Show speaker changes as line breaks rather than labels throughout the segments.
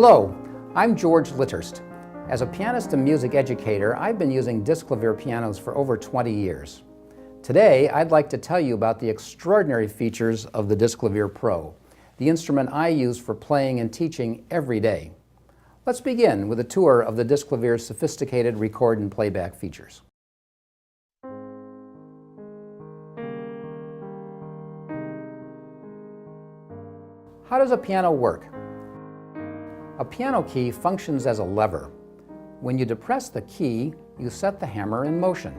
Hello, I'm George Litterst. As a pianist and music educator, I've been using disc clavier pianos for over 20 years. Today, I'd like to tell you about the extraordinary features of the DKPro, the instrument I use for playing and teaching every day. Let's begin with a tour of the disc clavier's sophisticated record and playback features. How does a piano work? A piano key functions as a lever. When you depress the key, you set the hammer in motion.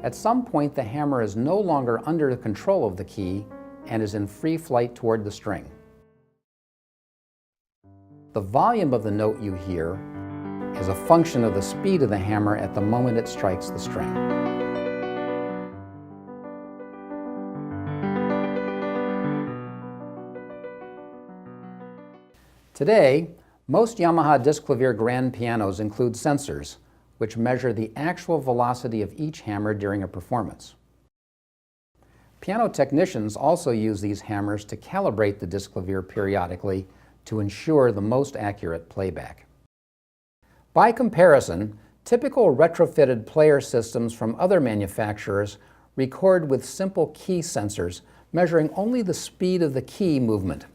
At some point, the hammer is no longer under the control of the key and is in free flight toward the string. The volume of the note you hear is a function of the speed of the hammer at the moment it strikes the string. Today, most Yamaha disc clavier grand pianos include sensors, which measure the actual velocity of each hammer during a performance. Piano technicians also use these hammers to calibrate the disc clavier periodically to ensure the most accurate playback. By comparison, typical retrofitted player systems from other manufacturers record with simple key sensors measuring only the speed of the key movement.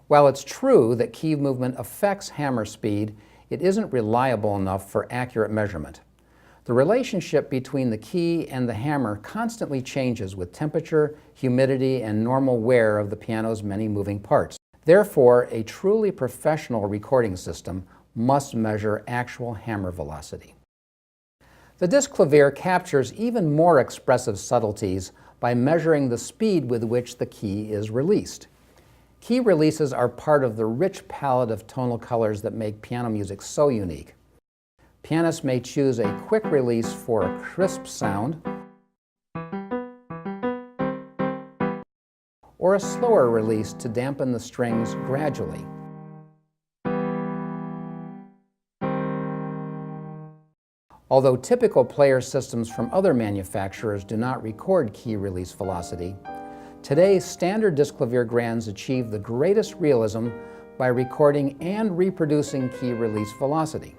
While it's true that key movement affects hammer speed, it isn't reliable enough for accurate measurement. The relationship between the key and the hammer constantly changes with temperature, humidity, and normal wear of the piano's many moving parts. Therefore, a truly professional recording system must measure actual hammer velocity. The disc clavier captures even more expressive subtleties by measuring the speed with which the key is released. Key releases are part of the rich palette of tonal colors that make piano music so unique. Pianists may choose a quick release for a crisp sound, or a slower release to dampen the strings gradually. Although typical player systems from other manufacturers do not record key release velocity, today's standard disc clavier grands achieve the greatest realism by recording and reproducing key release velocity.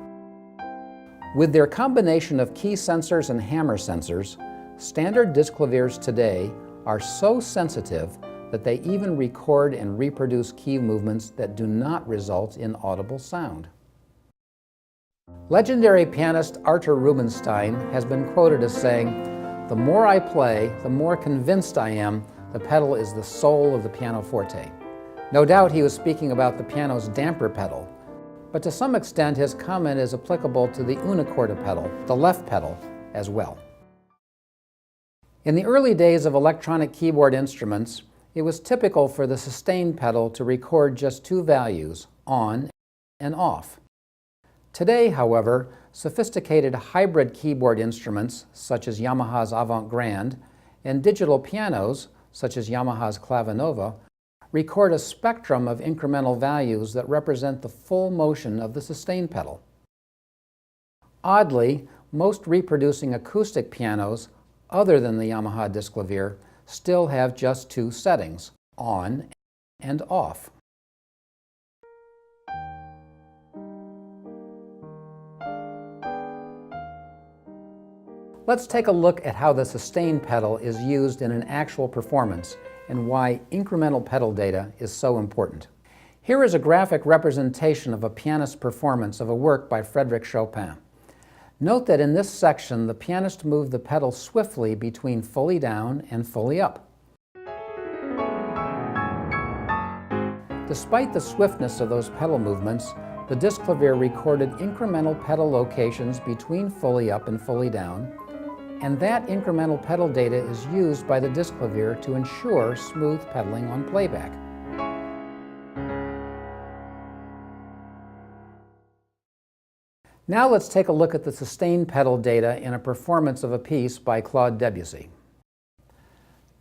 With their combination of key sensors and hammer sensors, standard disc claviers today are so sensitive that they even record and reproduce key movements that do not result in audible sound. Legendary pianist Artur Rubinstein has been quoted as saying, "The more I play, the more convinced I am the pedal is the soul of the pianoforte." No doubt he was speaking about the piano's damper pedal, but to some extent his comment is applicable to the unicorda pedal, the left pedal, as well. In the early days of electronic keyboard instruments, it was typical for the sustain pedal to record just two values, on and off. Today, however, sophisticated hybrid keyboard instruments, such as Yamaha's Avant Grand, and digital pianos, such as Yamaha's Clavinova, record a spectrum of incremental values that represent the full motion of the sustain pedal. Oddly, most reproducing acoustic pianos, other than the Yamaha disc clavier, still have just two settings, on and off. Let's take a look at how the sustain pedal is used in an actual performance and why incremental pedal data is so important. Here is a graphic representation of a pianist's performance of a work by Frédéric Chopin. Note that in this section, the pianist moved the pedal swiftly between fully down and fully up. Despite the swiftness of those pedal movements, the disc clavier recorded incremental pedal locations between fully up and fully down, and that incremental pedal data is used by the disc clavier to ensure smooth pedaling on playback. Now let's take a look at the sustain pedal data in a performance of a piece by Claude Debussy.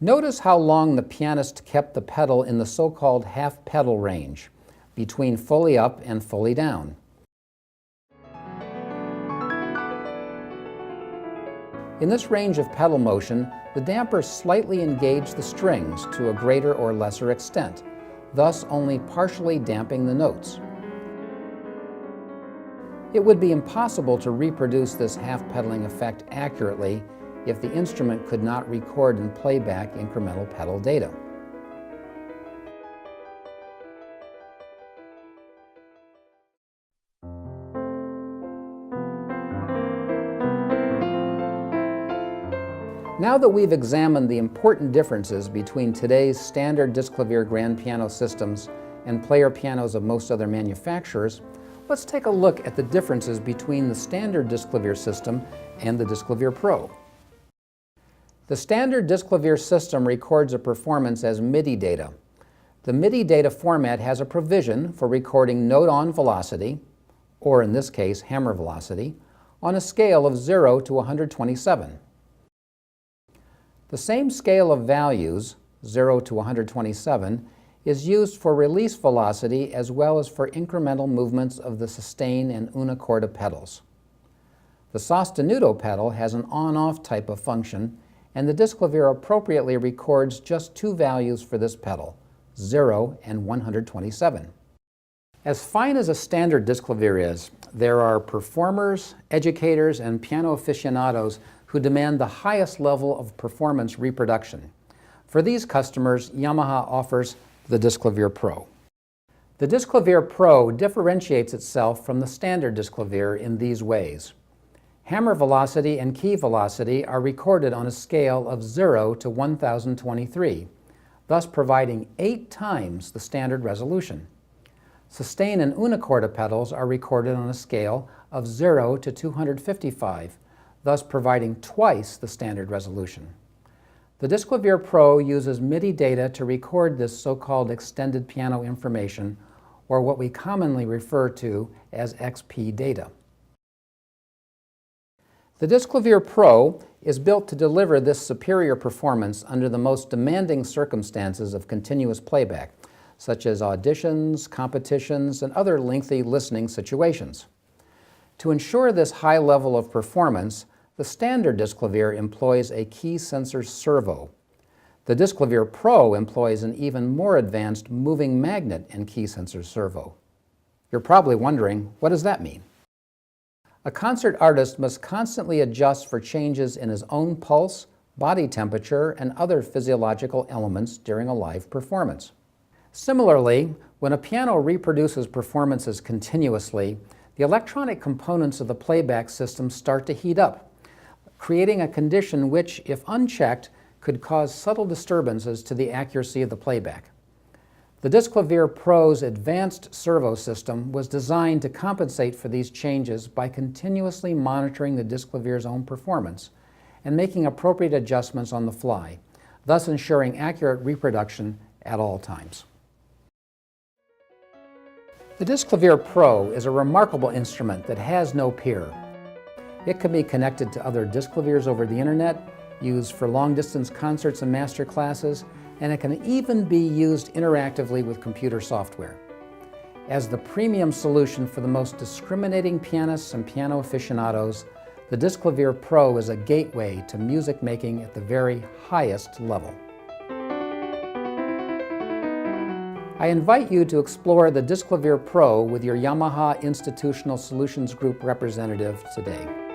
Notice how long the pianist kept the pedal in the so-called half pedal range, between fully up and fully down. In this range of pedal motion, the damper slightly engaged the strings to a greater or lesser extent, thus only partially damping the notes. It would be impossible to reproduce this half-pedaling effect accurately if the instrument could not record and play back incremental pedal data. Now that we've examined the important differences between today's standard disc-clavier grand piano systems and player pianos of most other manufacturers, let's take a look at the differences between the standard disc-clavier system and the DKPro Pro. The standard disc-clavier system records a performance as MIDI data. The MIDI data format has a provision for recording note-on velocity, or in this case hammer velocity, on a scale of 0 to 127. The same scale of values, 0 to 127, is used for release velocity as well as for incremental movements of the sustain and una corda pedals. The sostenuto pedal has an on-off type of function, and the DKPro appropriately records just two values for this pedal, 0 and 127. As fine as a standard DKPro is, there are performers, educators, and piano aficionados who demand the highest level of performance reproduction. For these customers, Yamaha offers the DKPro Pro. The DKPro Pro differentiates itself from the standard DKPro in these ways. Hammer velocity and key velocity are recorded on a scale of 0 to 1023, thus providing 8 times the standard resolution. Sustain and una corda pedals are recorded on a scale of 0 to 255, thus providing twice the standard resolution. The DKPro Pro uses MIDI data to record this so-called extended piano information, or what we commonly refer to as XP data. The DKPro Pro is built to deliver this superior performance under the most demanding circumstances of continuous playback, such as auditions, competitions, and other lengthy listening situations. To ensure this high level of performance, the standard DKPro employs a key sensor servo. The DKPro Pro employs an even more advanced moving magnet and key sensor servo. You're probably wondering, what does that mean? A concert artist must constantly adjust for changes in his own pulse, body temperature, and other physiological elements during a live performance. Similarly, when a piano reproduces performances continuously, the electronic components of the playback system start to heat up, creating a condition which, if unchecked, could cause subtle disturbances to the accuracy of the playback. The DKPro Pro's advanced servo system was designed to compensate for these changes by continuously monitoring the DKPro's own performance and making appropriate adjustments on the fly, thus ensuring accurate reproduction at all times. The DKPro Pro is a remarkable instrument that has no peer. It can be connected to other DKPros over the internet, used for long-distance concerts and master classes, and it can even be used interactively with computer software. As the premium solution for the most discriminating pianists and piano aficionados, the DKPro Pro is a gateway to music making at the very highest level. I invite you to explore the DKPro Pro with your Yamaha Institutional Solutions Group representative today.